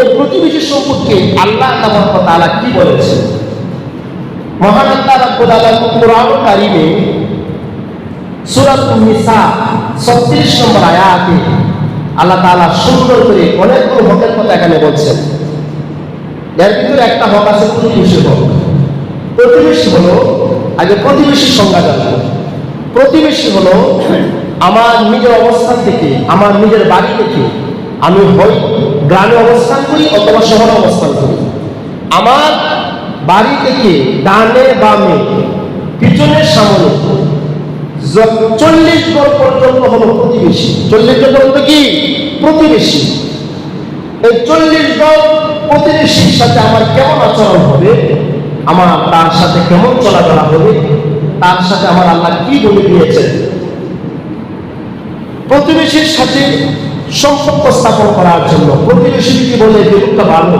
ওই প্রতিবেশী সম্পর্কে আল্লাহ তাআলা কি বলেছেন? মহান আল্লাহ রাব্বুল আলামিন কোরআন কারীমে সূরা নিসা 36 নম্বর আয়াতে আল্লাহ তাআলা সুন্দর করে অনেকগুলো হকের কথা এখানে বলছেন। এর ভিতরে একটা হক আছে প্রতিবেশী হক। প্রতিবেশী হলো, আগে প্রতিবেশীর সংজ্ঞা জানবো। প্রতিবেশী হলো আমার নিজের অবস্থান থেকে, আমার নিজের বাড়ি থেকে আমি হয় গ্রামে অবস্থান করি অথবা শহরে অবস্থান করি, আমার বাড়ি থেকে ডানে বামে পিছনে সামনে 40 গজ পর্যন্ত হলো প্রতিবেশী। 40 গজ পর্যন্ত কি প্রতিবেশী? এই 40 গজ প্রতিবেশীর সাথে আমার কেমন আচরণ হবে, আমার তার সাথে কেমন চলাফেরা হবে, তার সাথে আমার আল্লাহ কি বলে দিয়েছেন। প্রতিবেশীর সাথে সম্পর্ক স্থাপন করার জন্য প্রতিবেশী কি বলে যে লোকটা ভালো,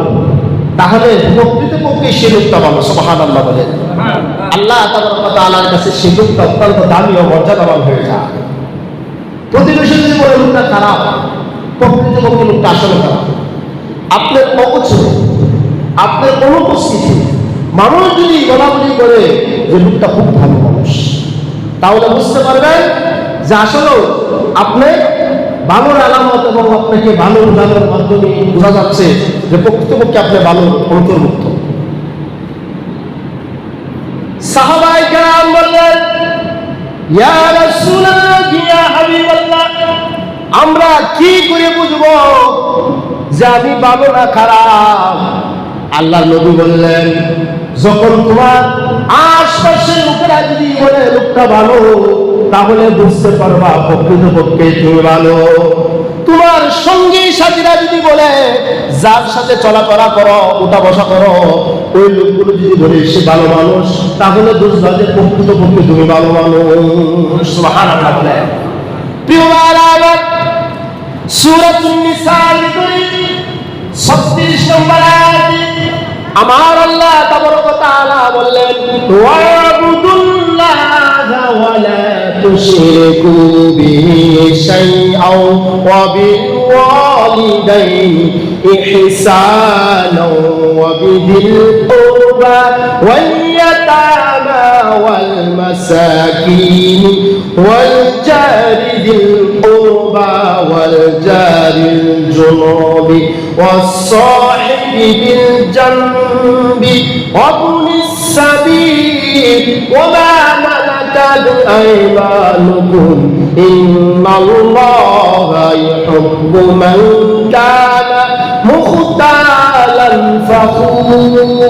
তাহলে প্রকৃতপক্ষে সে লোকটা ভালো। সুবহানাল্লাহ বলেন। আল্লাহ তাআলার কাছে সে লোকটা অত্যন্ত দামি ও মর্যাদাবান হয়ে যায়। প্রতিবেশী যদি বলে লোকটা খারাপ, প্রকৃতপক্ষে লোকটা আসলে খারাপ। আপনার অগোচরে, আপনার অনুপস্থিতি মানুষ যদি বলাবলি করে যে লোকটা খুব ভালো মানুষ, তাহলে বুঝতে পারবেন যে আসলে আপনি ভালোর আলামত এবং আপনাকে ভালো বোঝানোর মাধ্যমে বোঝা যাচ্ছে যে প্রকৃতপক্ষে আপনি ভালো অন্তর্ভুক্ত। সাহাবায়ে কেরাম বললেন, ইয়া রাসূলুল্লাহ, ইয়া হাবিবাল্লাহ, আমরা কি করে বুঝবো যে আমি ভালো না খারাপ? আল্লাহর নবী বললেন, যখন তোমার আশপাশের লোকেরা যদি বলে লোকটা ভালো, তাহলে বুঝতে পারবা প্রকৃতপক্ষে তুমি ভালো। তোমার সঙ্গী সাথীরা যদি বলে, যার সাথে চলাফেরা করো, উঠা বসা করো, ওই লোকগুলো যদি বলে সে ভালো মানুষ, তাহলে বুঝবা যে প্রকৃতপক্ষে তুমি ভালো মানুষ। সুবহানাল্লাহ বলেন। প্রিয় ভাইরা, সূরাতুন নিসার 36 নম্বর আয়াতে আমার আল্লাহ তাবারক ওয়া তাআলা বললেন, ওয়াবুদুল্লাহা ওয়া লা তুশরিকু বিহি শাইআন ওয়া বিল ওয়ালিদাইনি ইহসানাও ওয়া বিযিল কুরবা ওয়াল ইয়াতামা ওয়াল মাসাকিন ওয়াল জারি যিল কুরবা ওয়াল জারিল জুনুবি ওয়াস সাহিবি বিল জানবি ওয়া ইবনিস সাবিল ওয়া মা মালাকাত আইমানুকুম ইন্নাল্লাহা ইউহিব্বু মান কানা মুখতালান ফাখুরা।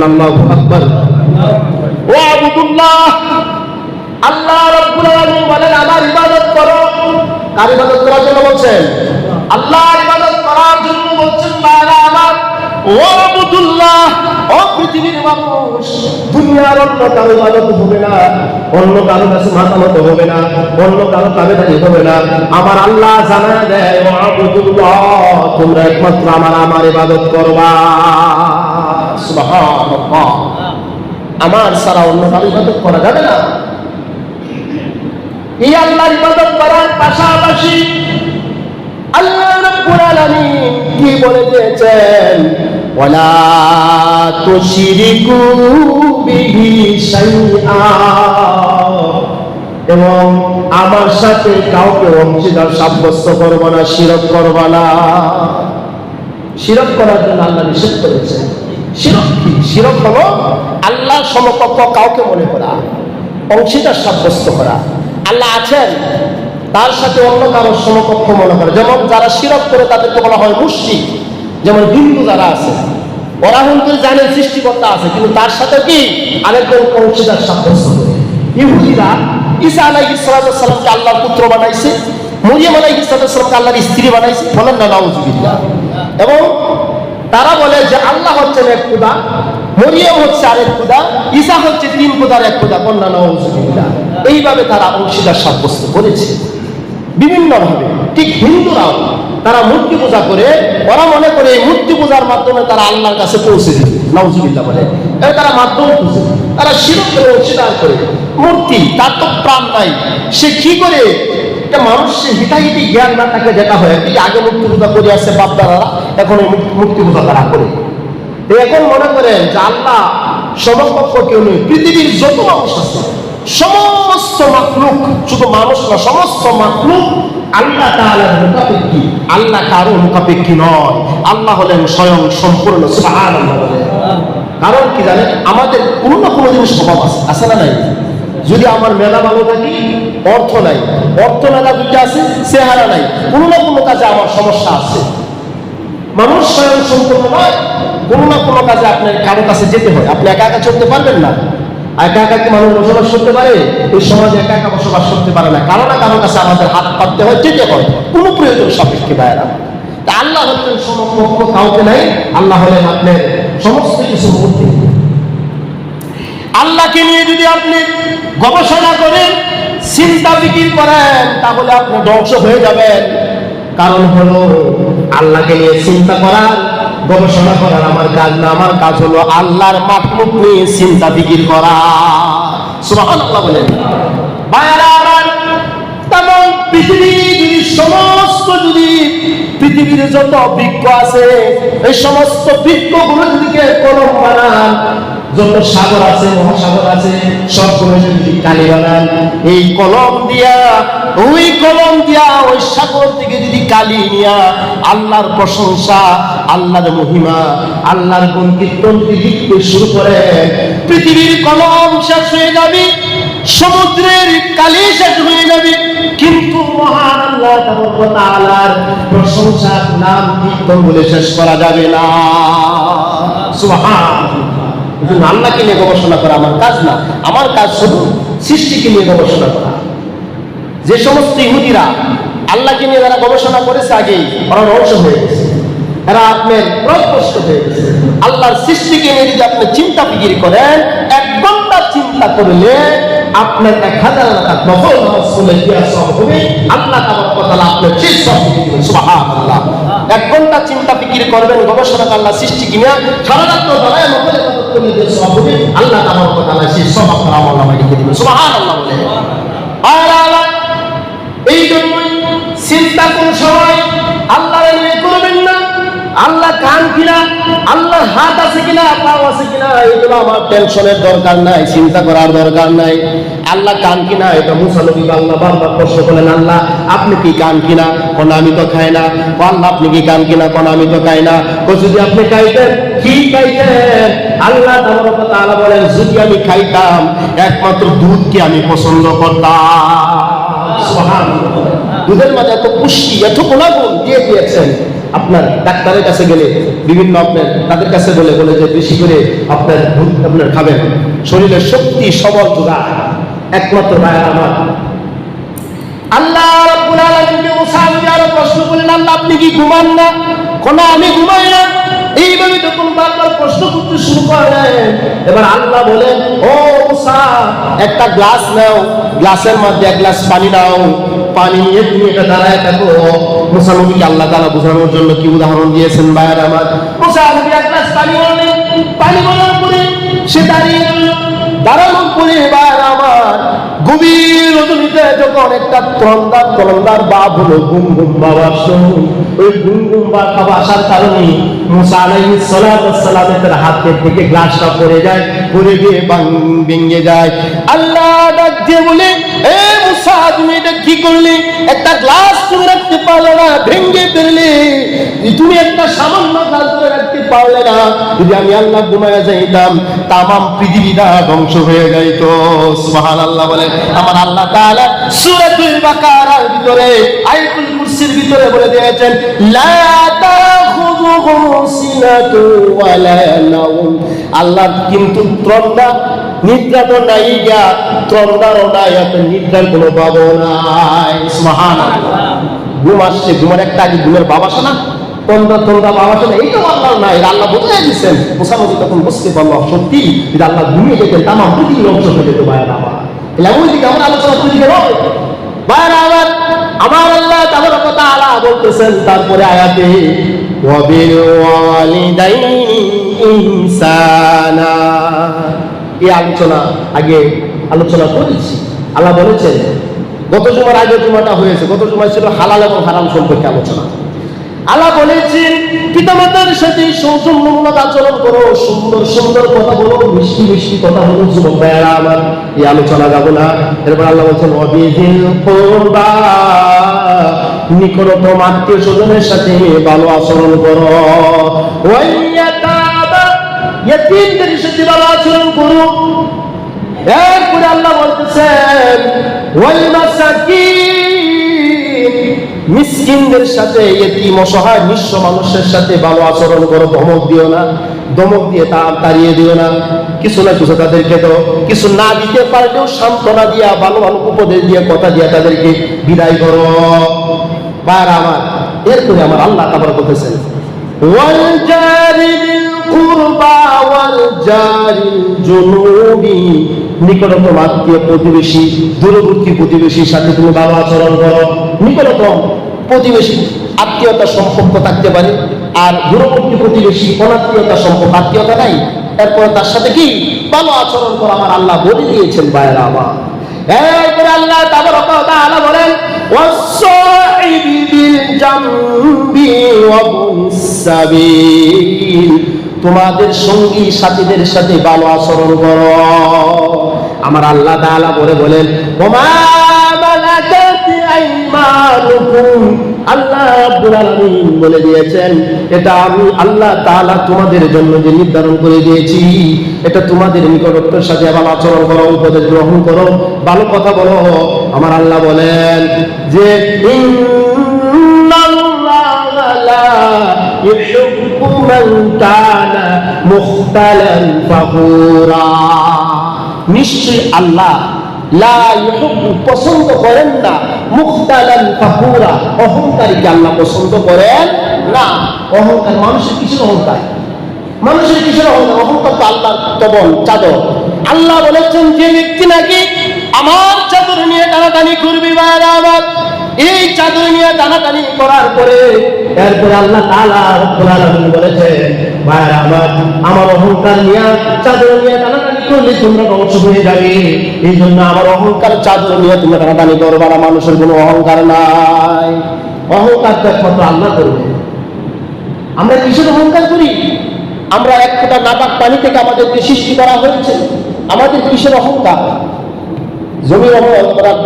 আল্লাহু আকবার। ওয়াবুদুল্লাহ, আল্লাহ রাব্বুল আলামিন বলেন আমার ইবাদত করো। কার ইবাদত করার জন্য বলছেন? আল্লাহর ইবাদত করার জন্য বলছেন বান্দা আমার। ওয়াবুদুল্লাহ, ও পৃথিবীর মানুষ, দুনিয়ার অন্য কারো ইবাদত হবে না, অন্য কারো কাছে মাথা নত হবে না, অন্য কারো তাবেদারি হবে না। আমার আল্লাহ জানায় দেয়, ওয়াবুদুল্লাহ, তোমরা একমাত্র আমার ইবাদত করবা। সুবহানাল্লাহ। আমার ছাড়া অন্য কারো ইবাদত করা যাবে না। এই আল্লাহর ইবাদত করার পাশাপাশি আল্লাহ রাব্বুল আলামিন কি বলে দিয়েছেন? ওয়ালা তুশরিকু বিহি শাইআ, এবং আমার সাথে কাউকে অংশীদার সাব্যস্ত করব না, শিরক করব না। শিরক করার জন্য আল্লাহ নিষেধ করেছেন। শিরক কি? শিরক হলো আল্লাহর সমকক্ষ কাউকে মনে করা, অংশীদার সাব্যস্ত করা। আল্লাহ আছেন, তার সাথে অন্য কারো সমকক্ষ মনে করে। যেমন যারা শিরক করে তাদেরকে বলা হয় মুশরিক। যেমন হিন্দু যারা আছে, ওরা কিন্তু জানে সৃষ্টিকর্তা আছে, কিন্তু তার সাথে কি আরেকজন অংশীদার সাব্যস্ত করে। ইহুদিরা ঈসা আলাইহিস সালামকে আল্লাহর পুত্র বানাইছে, মরিয়ম আলাইহিস সালামকে আল্লাহর স্ত্রী বানাইছে, বলেন না নাউজুবিল্লাহ। এবং তারা বলে যে আল্লাহ হচ্ছেন এক খোদা, মরিয়ম হচ্ছে আরেক খোদা, ঈসা হচ্ছে 3 খোদার এক খোদা, বলেন না নাউজুবিল্লাহ। এইভাবে তারা অংশীদার সাব্যস্ত করেছে বিভিন্নভাবে। ঠিক হিন্দুরাও তারা মূর্তি পূজা করে, ওরা মনে করে এই মূর্তি পূজার মাধ্যমে তারা আল্লাহর কাছে পৌঁছে দিবে, নাউজুবিল্লাহ বলে। তারা মাধ্যম খুঁজে, তারা শিরক করে অংশীদার করে। মূর্তি, তার তো প্রাণ নাই, সে কি করে এটা মানুষের হিতাহিতি জ্ঞান না থাকে যেটা হয় কি আগে মূর্তি পূজা করে আসছে বাপদাদারা, এখন এই মূর্তি পূজা তারা করে। এখন মনে করেন যে আল্লাহ সমকক্ষ কেউ নেই। পৃথিবীর যত মানুষ আছে সমস্ত মাখলুক, শুধু মানুষ না, সমস্ত মাখলুক আল্লাহ তাআলার মুখাপেক্ষী, আল্লাহ কারো মুখাপেক্ষী নয়। আল্লাহ হলেন স্বয়ং সম্পূর্ণ। সুবহানাল্লাহ। কারণ কি জানেন, আমাদের কোনো না কোনো জিনিস অভাব আছে, আছে না নাই? যদি আমার মেধা ভালো থাকি, অর্থ নাই, অর্থ মেধা দুইটা আছে, চেহারা নাই, কোনো না কোনো কাজে আমার সমস্যা আছে। মানুষ স্বয়ং সম্পূর্ণ নয়, কোনো না কোনো কাজে আপনার কারো কাছে যেতে হয়। আপনি একা একা চলতে পারবেন না। একা একা কি মানুষ বসবাস করতে পারে? এই সমাজে একা একা বসবাস করতে পারে না। কারো না কারো কাছে আমাদের হাত পাততে হয়, যেতে হয়, কোনো প্রয়োজন সাপেক্ষে বাইরা। তা আল্লাহ হচ্ছেন সমকক্ষ, কাউকে নাই। আল্লাহ হলেন আপনার সমস্ত কিছু মূর্তি। আল্লাহকে নিয়ে যদি আপনি গবেষণা করেন, চিন্তা ফিকির করেন, তাহলে আপনি ধ্বংস হয়ে যাবেন। কারণ হলো আল্লাহকে নিয়ে চিন্তা করার, গবেষণা করার আমার কাজ না। আমার কাজ হলো আল্লাহর মাখলুক নিয়ে চিন্তা ফিকির করা। সুবহানাল্লাহ বলেন। ভাইরা আমার, তেমন পৃথিবীর সমস্ত, যদি পৃথিবীর যত বৃক্ষ আছে, এই সমস্ত বৃক্ষগুলো যদি কলম বানান, যত সাগর আছে, মহাসাগর আছে, সবগুলো যদি কালি বানান, এই কলম দিয়া, ওই কলম দিয়া, ওই সাগর থেকে যদি কালি নিয়া আল্লাহর প্রশংসা, আল্লাহর মহিমা, আল্লাহর গুণ কীর্তন লিখতে শুরু করে, পৃথিবীর কলম শেষ হয়ে যাবে, সমুদ্রের কালি শেষ হয়ে যাবে, কিন্তু মহান আল্লাহ তাআলার প্রশংসা, নাম কীর্তন বলে শেষ করা যাবে না। সুবহানাল্লাহ। আল্লাহকে নিয়ে গবেষণা করা আমার কাজ না। আমার কাজ শুধু সৃষ্টিকে নিয়ে গবেষণা করা। যে সমস্ত ইহুদিরা আল্লাহকে নিয়ে যারা গবেষণা করেছে, আগেই ওরা ধ্বংস হয়ে গেছে, এরা আপনার প্রস্পষ্ট হয়ে গেছে। আল্লাহর সৃষ্টিকে নিয়ে যদি আপনি চিন্তা ফিকির করেন, 1 ঘন্টা চিন্তা করলে আপনার 1000 রাকাত নফল নামাজ পড়লে কি সওয়াব হবে? আল্লাহ তাআলা আপনার সেই সওয়াব দিবেন। সুবহানাল্লাহ। 1 ঘন্টা চিন্তা ফিকির করবেন, গবেষণা আল্লাহ সৃষ্টিকে নিয়ে, সারা রাত দাঁড়ায় নফল ইবাদত করলে যে সওয়াব হবে, আল্লাহ তাআলা সেই সওয়াব আপনার আমলনামায় লিখে দিবেন। সুবহানাল্লাহ বলে। আর এই জন্যই চিন্তা কোন সময় আল্লাহর নিয়ে করবেন না। আল্লাহ কান কিনা, আল্লাহর হাত আছে কিনা, পাও আছে কিনা, এগুলো আমার টেনশনের দরকার নাই, চিন্তা করার দরকার নাই। আল্লাহ কান কিনা, এটা মুসা নবী বারবার প্রশ্ন করলেন, আল্লাহ আপনি কি কান কিনা? কোন আমি তো খাই না। আল্লাহ আপনি কি কান কিনা? কোন আমি তো খাই না। যদি আপনি খাইতেন, কি খাইতেন? আল্লাহ তাআলা বলেন, যদি আমি খাইতাম, একমাত্র দুধকে আমি পছন্দ করতাম। সুবহানাল্লাহ। দুধের মাঝে এত পুষ্টি, এত গুণাগুণ দিয়ে দিয়েছেন। আপনার ডাক্তারের কাছে গেলে বিভিন্ন আপনার তাদের কাছে বলে যে বেশি করে আপনার দুধ আপনার খাবেন, শরীরের শক্তি সবল যোগায়। একমাত্র ভাই আমার আল্লাহ রাব্বুল আলামিনকে মুসা নবী আরো প্রশ্ন করলেন, আল্লাহ আপনি কি ঘুমান না? কোন আমি ঘুমাই না। এইভাবে যখন বারবার প্রশ্ন করতে শুরু করলেন, এবার আল্লাহ বলেন, ও মুসা, একটা গ্লাস নাও, গ্লাসের মধ্যে 1 গ্লাস পানি নাও, পানি নিয়ে তুমি এটা দাঁড়ায় থাকো। মুসা নবীকে আল্লাহ তাআলা বোঝানোর জন্য কি উদাহরণ দিয়েছেন ভাইরা আমার। মুসা নবী 1 গ্লাস পানি বললেন, পানি বলার পরে সে দাঁড়িয়ে রইল। দাঁড়ানোর পরে ভাইরা আমার গভীর রজনীতে যখন একটা তরন্দার বাপ হলো, ঘুম ঘুম বাবা আসলো। ওই ঘুম ঘুম বাবা আসার কারণে মুসা আলাইহিস সালামের হাতে থেকে গ্লাসটা পড়ে যায়, পড়ে গিয়ে ভেঙে যায়। আল্লাহ ডাক দিয়ে বলে, এ মুসা, তুমি এটা কি করলে? একটা গ্লাস তুমি রাখতে পারলে না, ভেঙে ফেললে। তুমি একটা সামান্য গ্লাস ধরে রাখতে পারলে না। যদি আমি আল্লাহ ঘুমায়া যাইতাম, তামাম পৃথিবীটা ধ্বংস হয়ে যাইত। সুবহানাল্লাহ বলেন। আমার আল্লাহ তাআলা সূরাতুল বাকারার ভিতরে, আয়াতুল কুরসির ভিতরে বলে দিয়েছেন, লা তাখুযুহু সিনাতু ওয়ালা নাওম। আল্লাহ কিন্তু ত্রন্দা, নিদ্রা তো নাই, গা ত্রন্দারও নাই, নিদ্রার কোনো ভাবও নাই। সুবহানাল্লাহ। ঘুম আসছে, ঘুমের একটা আগে ঘুমের ভাব আসে না, তন্দ্রা ভাব আসে না, এইটাও আল্লাহ নাই। আল্লাহ বোঝাই দিচ্ছেন। মুসা নবী তখন বুঝতে পারলো, সত্যি যদি আল্লাহ ঘুমিয়ে যেতেন, তামাম পৃথিবী ধ্বংস হয়ে যেত। ভাইয়ের আমার এমন দিকে আমার আলোচনা তৈরি হয়। ভাইয়ের আমার আল্লাহ তাআলা বলতেছেন তারপরে আয়াতে, ওয়াবিল ওয়ালিদাইনি ইহসানা। এই আলোচনা আগে আলোচনা করেছি। আল্লাহ বলেছেন গত জুমার আগে জুমাটা হয়েছে, গত জুমায় ছিল হালাল এবং হারাম সম্পর্কে আলোচনা। আল্লাহ বলেছেন পিতামাতার সাথে সৌজন্যমূলক আচরণ করো, সুন্দর সুন্দর কথা বলো, মিষ্টি মিষ্টি কথা বলো। যুবক ভাইয়েরা আমার, এই আলোচনা যাবো না। এরপর আল্লাহ বলছেন ওয়াবিযিল কুরবা, নিকটতম আত্মীয় স্বজনের সাথে ভালো আচরণ করো। ওয়াইয়াতামা, ইয়েতিমদের সাথে ভালো আচরণ করো। এরপরে আল্লাহ বলতেছেন ওয়াল মাসাকিন, মিসকিনদের সাথে, ইয়েতিম অসহায় নিঃস্ব মানুষের সাথে ভালো আচরণ করো। ধমক দিও না, ধমক দিয়ে তাড়িয়ে দিও না। কিছু না কিছু তাদেরকে দাও, কিছু না দিতে পারলেও সান্ত্বনা দিয়া, ভালো ভালো উপদেশ দিয়ে, কথা দিয়ে তাদেরকে বিদায় করো। বার আমার, এরপরে আমার আল্লাহ তাআলা বলতেছেন ওয়াল জারিল কুরবা ওয়াল জারিল জুনুবি, নিকটতম আত্মীয় প্রতিবেশী, দূরবর্তী প্রতিবেশীর সাথে তুমি ভালো আচরণ করো। নিকটতম প্রতিবেশী আত্মীয়তা সম্পর্ক থাকতে পারে, আর দূরবর্তী প্রতিবেশী অনাত্মীয়তা সম্পর্ক, আত্মীয়তা নাই, এরপরে তার সাথে কি ভালো আচরণ করো আমার আল্লাহ বলে দিয়েছেন। ভাইরা আমার, এরপরে আল্লাহ তাবারাকা ওয়া তাআলা বলেন ওয়াস-সাহিবি বিল জামবি ওয়া বুনিস সাবিল, তোমাদের সঙ্গী সাথীদের সাথে ভালো আচরণ করো। আমার আল্লাহ তাআলা বলেন ওমা মালাকাত আইমানুকুম, আল্লাহ রাব্বুল আলামিন বলে দিয়েছেন এটা আমি আল্লাহ তাআলা তোমাদের জন্য যে নির্ধারণ করে দিয়েছি, এটা তোমাদের নিকটত্বের সাথে ভালো আচরণ করো, উপদেশ গ্রহণ করো, ভালো কথা বলো। আমার আল্লাহ বলেন যে ইন্নাল্লাহা লা ইউহিব্বু মান কানা মুখতালান ফাখুরা, নিশ্চয়ই আল্লাহ লা ইউহিব্বু পছন্দ করেন না মুখতালান ফাখুরা, অহংকারীকে আল্লাহ পছন্দ করেন না। অহংকার, মানুষের কিসের অহংকার? মানুষের কিসের অহংকার? অহংকার তো আল্লাহর তবল চাদর। আল্লাহ বলেছেন যে ব্যক্তি নাকি আমার চাদর নিয়ে টানাটানি করবে, ভাইরা আমার, এই চাদর নিয়ে টানাটানি করার পরে এরপরে আল্লাহ তাআলা রব্বুল আলামিন বলেছেন ভাইরা আমার অহংকার নিয়ে চাদর নিয়ে টানাটানি করলে তোমরা ধ্বংস হয়ে যাবে। এই জন্য আমার অহংকার চাদর নিয়ে তোমরা টানাটানি করবে না। মানুষের কোনো অহংকার নাই, অহংকার তো একমাত্র আল্লাহ করবে। আমরা কিসের অহংকার করি? আমরা এক ফোঁটা নাপাক পানি থেকে আমাদেরকে সৃষ্টি করা হয়েছে, আমাদের কিসের অহংকার? জমির অহংকার,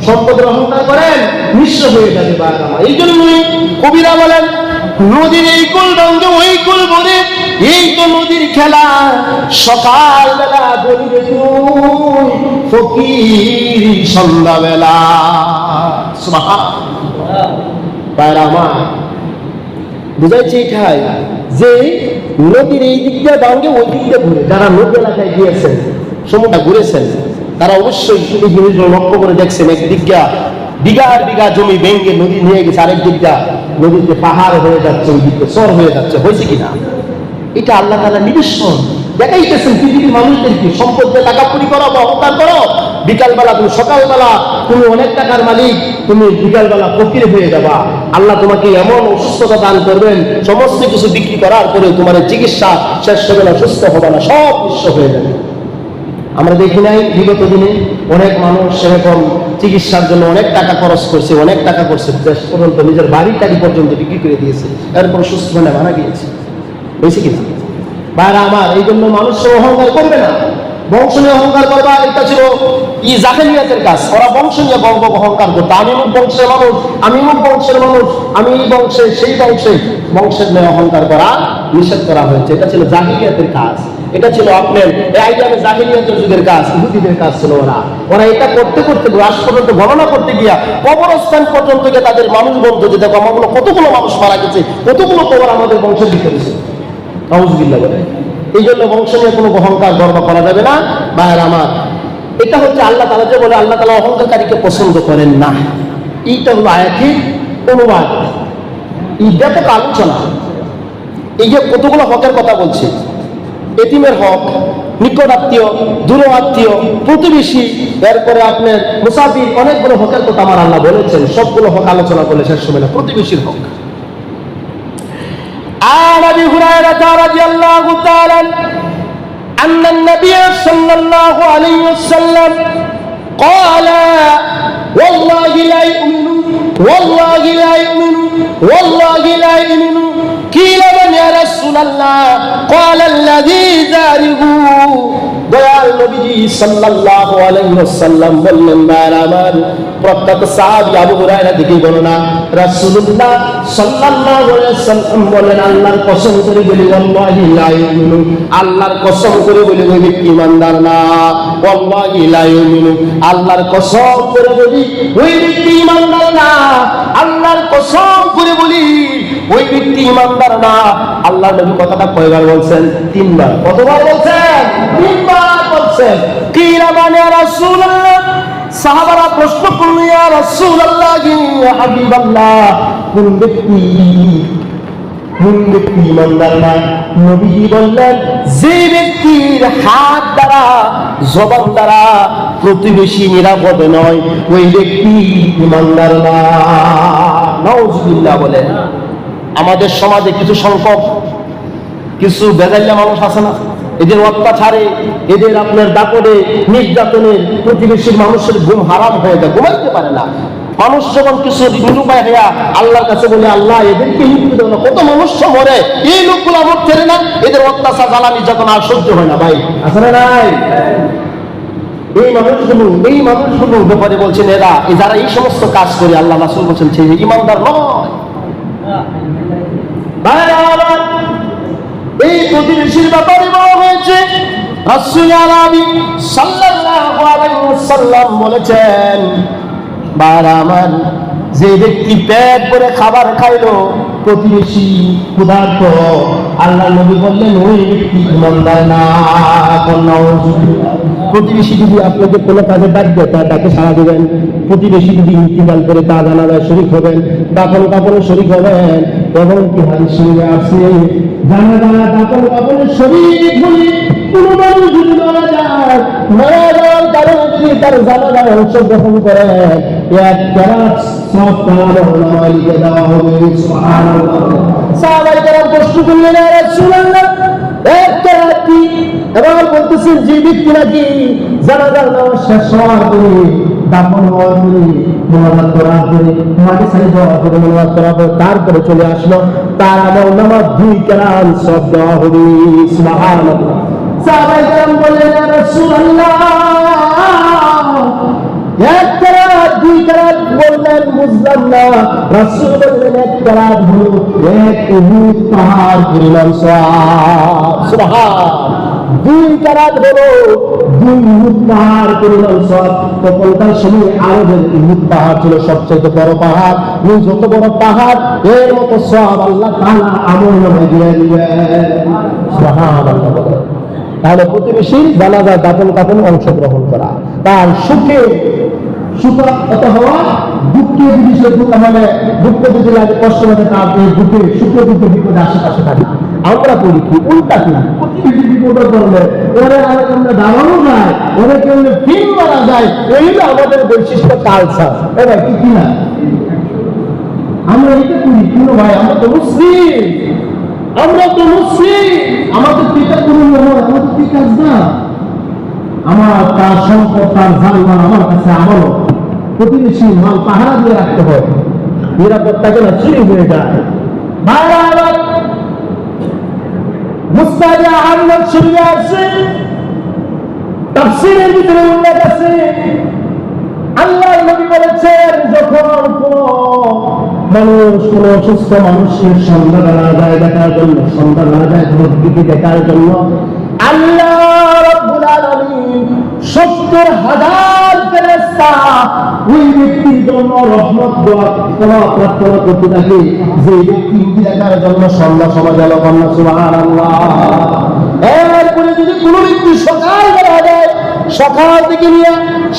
সম্পদের অহংকার করেন, নিঃস্ব হয়ে যাবে। এই জন্যই কবিরা বলেন নদীর এই কুল রঙে ওই কুল ভরে, এই তো নদীর খেলা, সকালবেলা বলিবে তুই ফকির সন্ধ্যাবেলা। সুবহানাল্লাহ। ভাইরা আমার, বুঝাইছে এটাই যে নদীর এই দিকটা ভাঙে ওই দিকটা ঘুরে। যারা নদী এলাকায় গিয়েছেন, সমুদ্র ঘুরেছেন, তারা অবশ্যই এই জিনিসগুলো লক্ষ্য করে দেখছেন। একদিকটা বিঘার বিঘা জমি ভেঙে নদী নিয়ে গেছে, আরেক দিকটা নদীতে পাহাড় হয়ে যাচ্ছে, ওই দিকে চর হয়ে যাচ্ছে। হয়েছে কিনা? এটা আল্লাহ তাআলা নিদর্শন দেখাইতেছেন পৃথিবীর মানুষদেরকে। সম্পদ দিয়ে টাকা চুরি করো বা অহংকার করো, বিকালবেলা তুমি, সকালবেলা তুমি অনেক টাকার মালিক, তুমি বিকালবেলা ফকির হয়ে যাবা। আল্লাহ তোমাকে এমন অসুস্থতা দান করবেন, সমস্ত কিছু বিক্রি করার পরে তোমার চিকিৎসা শেষ হবে না, সুস্থ হবে না, সব নিঃস্ব হয়ে যাবে। আমরা দেখি নাই বিগত দিনে অনেক মানুষ সেরকম চিকিৎসার জন্য অনেক টাকা খরচ করছে, অনেক টাকা করছে, শেষ পর্যন্ত নিজের বাড়ির টাকা পর্যন্ত বিক্রি করে দিয়েছে, এরপর সুস্থ হয়ে মারা গিয়েছে। হয়েছে কিনা? ভাইরা আমার, এই জন্য মানুষ অহংকার করবে না, বংশ নিয়ে অহংকার করবা। এটা ছিল জাহেলিয়াতের কাজ। ওরা বংশ নিয়ে গর্ব অহংকার করতো। আমি মুখ বংশের মানুষ, আমি মুখ বংশের মানুষ, আমি এই বংশে সেই বংশে, বংশের নিয়ে অহংকার করা নিষেধ করা হয়েছে। এটা ছিল জাহেলিয়াতের কাজ। এটা ছিল আপনার এই আইডিয়ামে জাহেলিয়াতের যুগের কাজ, ইহুদিদের কাজ ছিল। ওরা এটা করতে করতে লাশ পর্যন্ত গণনা করতে গিয়া কবরস্থান পর্যন্ত গিয়ে তাদের মানুষ বলতো যে দেখো আমাগুলো কতগুলো মানুষ মারা গেছে, কতগুলো কবর আমাদের বংশের ভিতরে ছিল। নাউজুবিল্লাহ বলে। এই জন্য বংশ নিয়ে কোনো অহংকার গর্ব করা যাবে না। ভাইয়ের আমার, এটা হচ্ছে আল্লাহ তাআলা যে বলে আল্লাহ তাআলা অহংকারীকে পছন্দ করেন না। এইটা হলো আয়াতের অনুবাদ। এই ব্যাপক আলোচনা, এই যে কতগুলো হকের কথা বলছে, এতিমের হক, নিকট আত্মীয়, দূর আত্মীয়, প্রতিবেশী, এরপরে আপনার মুসাফির, অনেকগুলো হকের কথা আমার আল্লাহ বলেছেন। সবগুলো হক আলোচনা করলে শেষ হবে না। প্রতিবেশীর হক। عن ابي هريره رضي الله تعالى ان النبي صلى الله عليه وسلم قال والله لا يؤمن والله لا يؤمن والله لا يؤمن قيل من يا رسول الله قال الذي ذاره দয়াল নবীজি সাল্লাল্লাহু আলাইহি ওয়াসাল্লাম বললেন আমার প্রখ্যাত সাহাবী আবু হুরায়রা থেকে বর্ণনা রাসূলুল্লাহ সাল্লাল্লাহু আলাইহি ওয়াসাল্লাম বলেন আল্লাহর কসম করে বলি ওয়াল্লাহি লা ইউমিনু আল্লাহর কসম করে বলি ওই ব্যক্তি ঈমানদার না ওয়াল্লাহি লা ইউমিনু আল্লাহর কসম করে বলি ওই ব্যক্তি ঈমানদার না আল্লাহর কসম করে বলি ওই ব্যক্তি ঈমানদার না আল্লাহর নবী কথাটা কয়বার বলছেন তিনবার কতবার বলছেন তিনবার বলছেন কিরা মানে রাসূলুল্লাহ সাহাবারা প্রশ্ন করলেন ইয়া রাসূলুল্লাহ ইয়া হাবিবাল্লাহ কোন ব্যক্তি ঈমানদার না নবীজি বললেন যে ব্যক্তির হাত দ্বারা জবান দ্বারা প্রতিবেশী নিরাপদ নয় ওই ব্যক্তি ঈমানদার না নাউজুবিল্লাহ বলেন আমাদের সমাজে কিছু সংখ্যক কিছু বেজাইলা মানুষ আছে না এদের অত্যাচারে এদের আপনার দাপটে নির্যাতনের প্রতিবেশীর মানুষের ঘুম হারাম হয়ে যায় ঘুমাইতে পারে না মানুষ যখন কিছু নিরুপায় হইয়া আল্লাহর কাছে বলে আল্লাহ এদেরকে মৃত্যু দেব না কত মানুষ মরে এই লোকগুলো আমার ফেরে না এদের অত্যাচার জ্বালা নির্যাতন আর সহ্য হয় না ভাই আছে না নাই এই মানুষগুলো ব্যাপারে বলছেন এরা যারা এই সমস্ত কাজ করে আল্লাহ রাসূল বলছেন সে ঈমানদার নয় এই প্রতিবেশীর ব্যাপারে বলা হয়েছে রাসূল আরবি সাল্লাল্লাহু আলাইহি ওয়াসাল্লাম বলেছেন বারা আমার যে ব্যক্তি পেট ভরে খাবার খাইলো প্রতিবেশী ক্ষুধার্ত আল্লাহ নবী বললেন ওই ব্যক্তি ঈমানদার না প্রতিবেশী যদি আপনাকে কোনো কাজে ডাক দেয় তার ডাকে সাড়া দেবেন প্রতিবেশী যদি ইন্তিকাল করে তা জানাজায় শরীক হবেন দাফন কাপড়ে শরীক হবেন এবং কি হাদিস শরীফে আছে জানাজা দাফন কাপড়ে শরীক হলে কোনো মানুষ যদি মারা যাওয়ার কারণে যদি তার জানাজায় অংশগ্রহণ করেন এক কেরাত সব তার আমল লিখে দেওয়া হবে সুবহানাল্লাহ সাহাবায়ে কেরাম প্রশ্ন করলেন ইয়া রাসূলুল্লাহ এক কেরাত কি এবার বলতেছেন যে ব্যক্তি নাকি জানাজার নামাজ শেষ হওয়ার পরে দাফন হওয়ার পরে মোনাজাত করার পরে মাটি সারি দেওয়ার পরে মোনাজাত করার পরে তারপরে চলে আসলো তার আমল নামাজ 2 কেরাত সব দেওয়া হবে সুবহানাল্লাহ সাহাবায়ে কেরাম বললেন ইয়া রাসূলুল্লাহ এক কেরাত 2 কেরাত বললেন বুঝলাম না রাসূল বললেন এক কেরাত হলো এক উহুদ পাহাড় পরিমাণ সওয়াব সুবহান 2 কেরাত হলো 2 উহুদ পাহাড় পরিমাণ সওয়াব তখনকার সময় আরবের উহুদ পাহাড় ছিল সবচেয়ে বড় পাহাড় ওই যত বড় পাহাড় এর মতো সওয়াব আল্লাহ তাআলা আমলনামায় দিয়ে দিবেন সুবহানাল্লাহ তাহলে প্রতিবেশীর জানাজা দাফন কাফন অংশগ্রহণ করা তার সুখে সুখত হওয়া দুঃখে যদি সে দুঃখ মানে দুঃখ যদি লাগে কষ্ট লাগে তার দুঃখে সুখে দুঃখে বিপদে আশেপাশে থাকে আমরা করি কি উল্টা করি প্রতিবেশী বিপদে পড়লে ওরা আমরা দাঁড়ানো যায় ওরা কেউ ফিল মারা যায় এইটা আমাদের বৈশিষ্ট্য কালচার এরা কি কিনা আমরা এটা করি কিন্তু ভাই আমরা তো মুসলিম আমাদের পিতা কোনো আমাদের পিতা না আমার তার সম্পদ তার জানমাল আমার কাছে আমারও প্রতিবেশী মাল পাহারা দিয়ে রাখতে হয় নিরাপত্তা যেন চুরি হয়ে যায় মুস্তাজা আহমদ শরীফে আছে তাফসীরের ভিতরে উল্লেখ আছে আল্লাহর নবী বলেছেন যখন মানুষ কোন অসুস্থ মানুষের সন্ধান না যায় দেখার জন্য সন্ধান না যায় রোগীকে দেখার জন্য আল্লাহ রাব্বুল আলামিন 70,000 ফেরেশতা ওই ব্যক্তির জন্য রহমত দোয়া প্রার্থনা করতে থাকে যে ব্যক্তি দেখার জন্য সন্ধ্যা সময় গেল কন্যা সুবহানাল্লাহ এরপরে যদি কোনো ব্যক্তি সকালবেলা যায় সকাল থেকে নিয়ে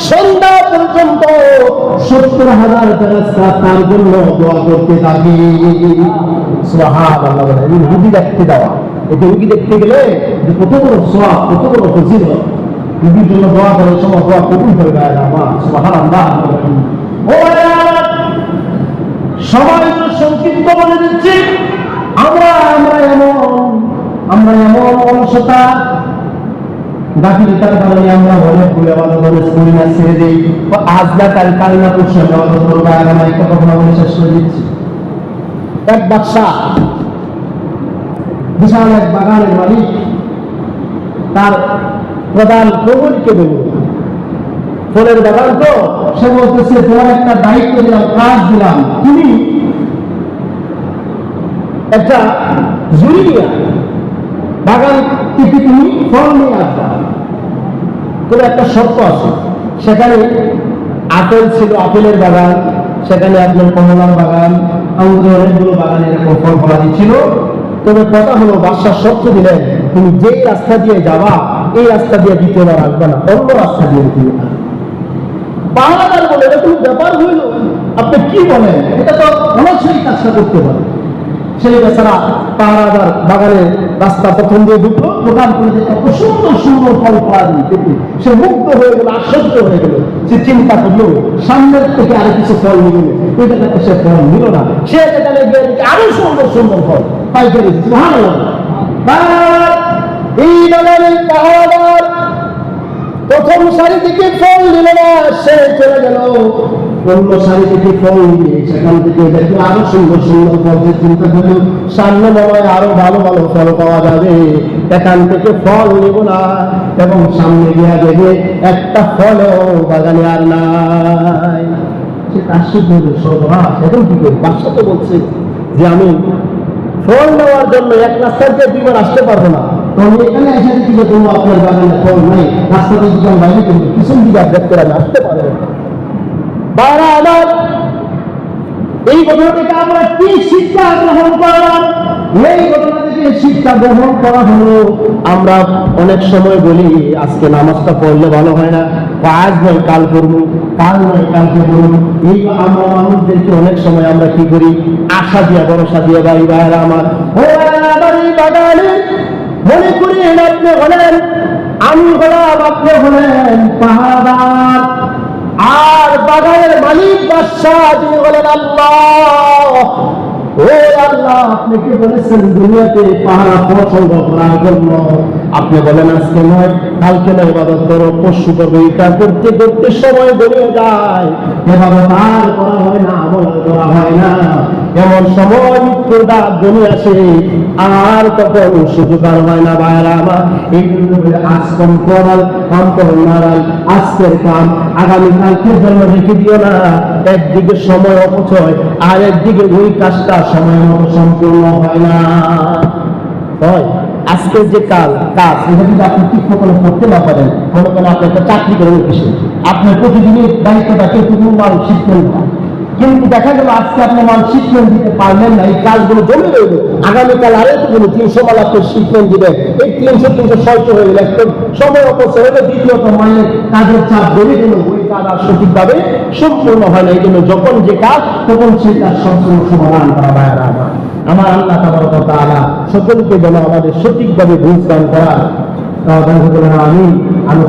সন্ধ্যা পর্যন্ত 70,000 ফেরেশতা তার জন্য দোয়া করতে থাকে সুবহানাল্লাহ বলে এই রোগী দেখতে দেওয়া এই রোগী দেখতে গেলে যে কত বড় সওয়াব কত বড় ফজিলত রোগীর জন্য দোয়া করার সময় দোয়া কবুল হয়ে যায় না সুবহানাল্লাহ ও সবাই তো সংক্ষিপ্ত বলে দিচ্ছি আমরা এমন অলসতা গাফিলতার কারণে আমরা অনেক ভুল ইবাদত করি না, ছেড়ে দিই। আজ না কাল, কাল না পরশু ইবাদত করবো। আর আমি একটা কথা বলে শেষ করে দিচ্ছি। এক বাদশাহ, বিশাল এক বাগানের মালিক, তার প্রধান প্রহরীকে বলল, ফলের বাগান তো, সে বলতেছে তোমার একটা দায়িত্ব দিলাম, কাজ দিলাম, তুমি একটা জুড়ি নিয়ে বাগান থেকে তুমি ফল নিয়ে আসবা। কোনো একটা শর্ত আছে। সেখানে আপেল ছিল, আপেলের বাগান, সেখানে আপনার কমলার বাগান, আঙুরের অনেকগুলো বাগানে এরকম ফল ফলাদি ছিল। তবে কথা হলো, বাদশাহ শর্ত দিলেন, তুমি যেই রাস্তা দিয়ে যাবা এই রাস্তা দিয়ে দ্বিতীয়বার আসবে না, অন্য রাস্তা দিয়ে দিবে। পাহারাদার বলে, এটা কোনো ব্যাপার হইল? আপনি কি বলেন? এটা তো অবশ্যই কাজটা করতে পারে। সেই বেচারা পাহারাদার বাগানের রাস্তা প্রথম দিয়ে ঢুকলো, দোকান করে যে কত সুন্দর সুন্দর ফল ফলাদি দেখে সে মুগ্ধ হয়ে গেল, আশ্চর্য হয়ে গেল। সে চিন্তা করলো, সামনের থেকে আরো কিছু ফল নিয়ে গেলে ওই জায়গাতে সে ফল নিল না। সে যেখানে গিয়ে দেখে আরো সুন্দর সুন্দর ফল পাইকারি ভালো এই বাগানের পাহারাদার প্রথম সারি থেকে ফল নিল না, সে চলে গেল অন্য সারি থেকে ফল নিয়ে সেখান থেকে দেখলো আরো সুন্দর সুন্দর ফল। যে চিন্তা করলো সামনে মনে হয় আরো ভালো ভালো ফল পাওয়া যাবে, এখান থেকে ফল নিব না। এবং সামনে গিয়া দেখে একটা ফলও বাগানে আর নাই। সে আশ্চর্য হলো, সর্বনাশ, এখন কি করবে? বাদশা তো বলছে যে আমি ফল নেওয়ার জন্য এক রাস্তা দিয়ে দুইবার আসতে পারবো না। তো আমি এখানে এসে দেখি যে কোনো আপনার বাগানে ফল নাই, রাস্তাতে দোকান বাইরে কিন্তু পিছন দিকে দেখতে আমি আসতে পারবো না। বারা আমার এই ঘটনা থেকে আমরা কি শিক্ষা গ্রহণ করলাম? এই ঘটনা থেকে শিক্ষা গ্রহণ করা হলো, আমরা অনেক সময় বলি আজকে নামাজটা পড়লে ভালো হয় না, আজ নয় কাল করবো, কাল নয় কালকে বলুন। এই আমরা মানুষদেরকে অনেক সময় আমরা কি করি, আশা দিয়ে ভরসা দিয়ে ভাই ভাইরা আমার, ও আমার এই বাগানে মনে করি আপনি হলেন, আমি হলাম, আপনি হলেন পাহাড়, আর বাগানের মালিক বাদশাহ যিনি হলেন আল্লাহ। ও আল্লাহ, আপনি কি বলেছেন দুনিয়াতে পাহারা পছন্দ করার জন্য? আপনি বলেন আজকে নয় কালকে নয় ইবাদত করো, পরশু করবো, এটা করতে করতে সময় গড়িয়ে যায়, এভাবে তার করা হয় না, আমল করা হয় না। এমন সময় মৃত্যুর ডাক জমে আসে, আর তখন সুযোগ আর হয় না। ভাইরা আমার, এই জন্য আজ কম করাল, কাম করো নারাল, আজকের কাম আগামীকালকে জন্য রেখে দিও না। একদিকে সময় অপচয়, আর একদিকে ওই কাজটা সময় মতো সম্পূর্ণ হয় না। হয় আজকের যে কাজ এটা যদি আপনি ঠিক মতো করতে না পারেন, মনে করেন আপনি একটা চাকরি করেন অফিসে, আপনার প্রতিদিনের দায়িত্বটা কেউ মাল শিখতেন না, কিন্তু দেখা গেল আজকে আপনি মাল শিখলেন দিতে পারলেন না, এই কাজগুলো জমে রইল, আগামীকাল আরেকগুলো 300 মাল আপনি শিখলেন দিবেন, এই 300 হয়ে গেল, একটা সময় অপচয় হলে দ্বিতীয়ত মাইনের কাজের চাপ বেড়ে গেল, ওই কাজ আর সঠিকভাবে সম্পূর্ণ হয় না। এই জন্য যখন যে কাজ তখন সেই কাজ সম্পূর্ণ সমাধান করা হয় না। আমার আল্লাহ তাবারক ওয়া তাআলা সকলকে যেন আমাদের সঠিকভাবে বুঝ দান করা। আমি